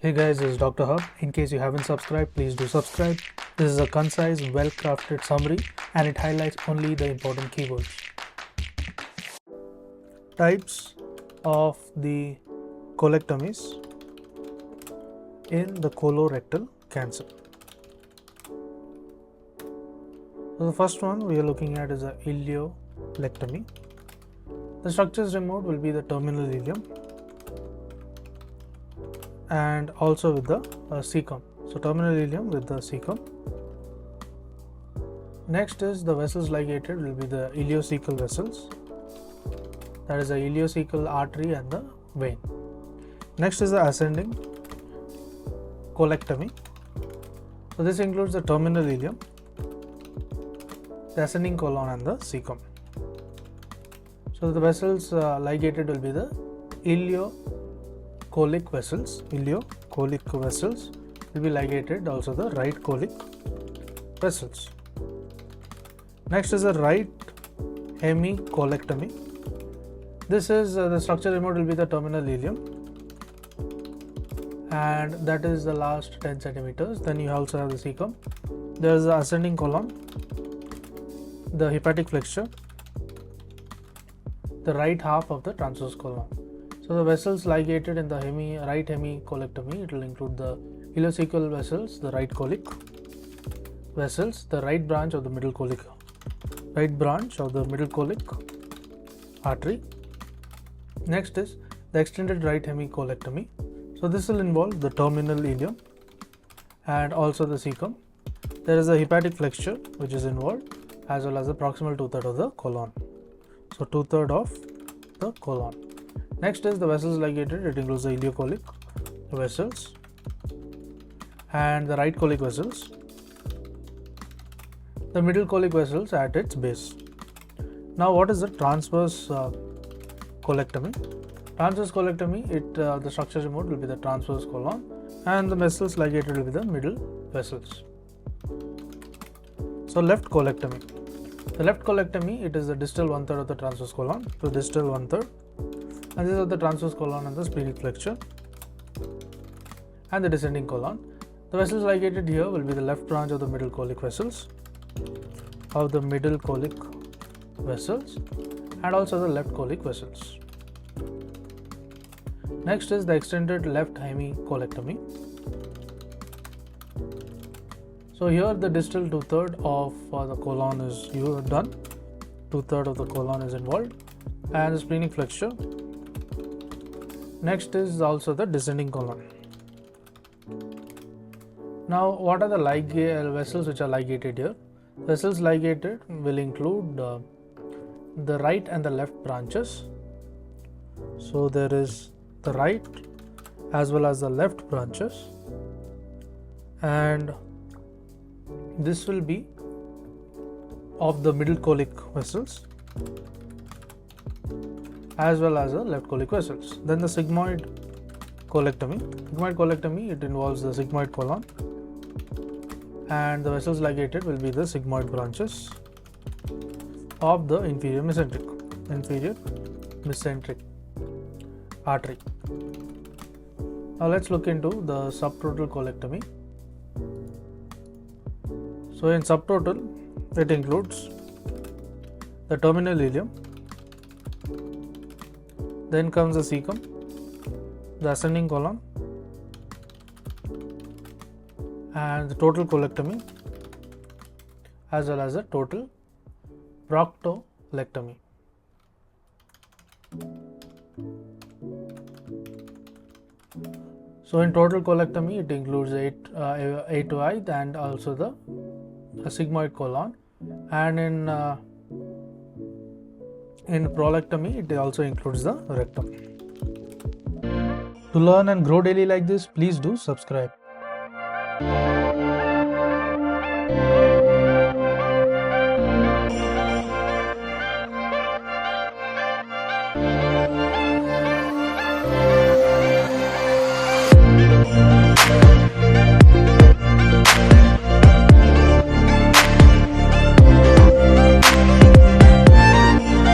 Hey guys, this is Dr. Hub. In case you haven't subscribed, please do subscribe. This is a concise, well-crafted summary and it highlights only the important keywords. Types of the colectomies in the colorectal cancer. So the first one we are looking at is a ileolectomy. The structures removed will be the terminal ileum and also with the cecum. So terminal ileum with the cecum. Next is the vessels ligated will be the ileocecal vessels. That is the ileocecal artery and the vein. Next is the ascending colectomy. So this includes the terminal ileum, the ascending colon and the cecum. So the vessels ligated will be the ileocolic vessels. Ileocolic vessels will be ligated, also the right colic vessels. Next is the right hemicolectomy. This is the structure removed will be the terminal ileum, and that is the last 10 centimeters. Then you also have the cecum. There is the ascending colon, the hepatic flexure, the right half of the transverse colon. So the vessels ligated in the right hemicolectomy, it will include the ileocecal vessels, the right colic vessels, the right branch of the middle colic artery. Next is the extended right hemicolectomy. So this will involve the terminal ileum and also the cecum. There is a hepatic flexure which is involved, as well as the proximal 2/3 of the colon. So 2/3 of the colon. Next is the vessels ligated. It includes the ileocolic vessels and the right colic vessels, the middle colic vessels at its base. Now what is the transverse colectomy? Transverse colectomy, the structure removed will be the transverse colon and the vessels ligated will be the middle vessels. So left colectomy. The left colectomy, it is the distal 1/3 of the transverse colon, so distal 1/3, and this is the transverse colon and the splenic flexure and the descending colon. The vessels ligated here will be the left branch of the middle colic vessels, and also the left colic vessels. Next is the extended left hemicolectomy. So here the distal 2/3 of the colon is done. 2/3 of the colon is involved, and the splenic flexure. Next is also the descending colon. Now what are the vessels which are ligated here? Vessels ligated will include the right and the left branches. So there is the right as well as the left branches, and this will be of the middle colic vessels as well as the left colic vessels. Then the sigmoid colectomy. Sigmoid colectomy, it involves the sigmoid colon, and the vessels ligated will be the sigmoid branches of the inferior mesenteric artery. Now let's look into the subtotal colectomy. So in subtotal, it includes the terminal ileum, then comes the cecum, the ascending colon, and the total colectomy, as well as the total proctolectomy. So in total colectomy, it includes atoid and also the sigmoid colon, and in prolectomy, it also includes the rectum. To learn and grow daily like this, please do subscribe.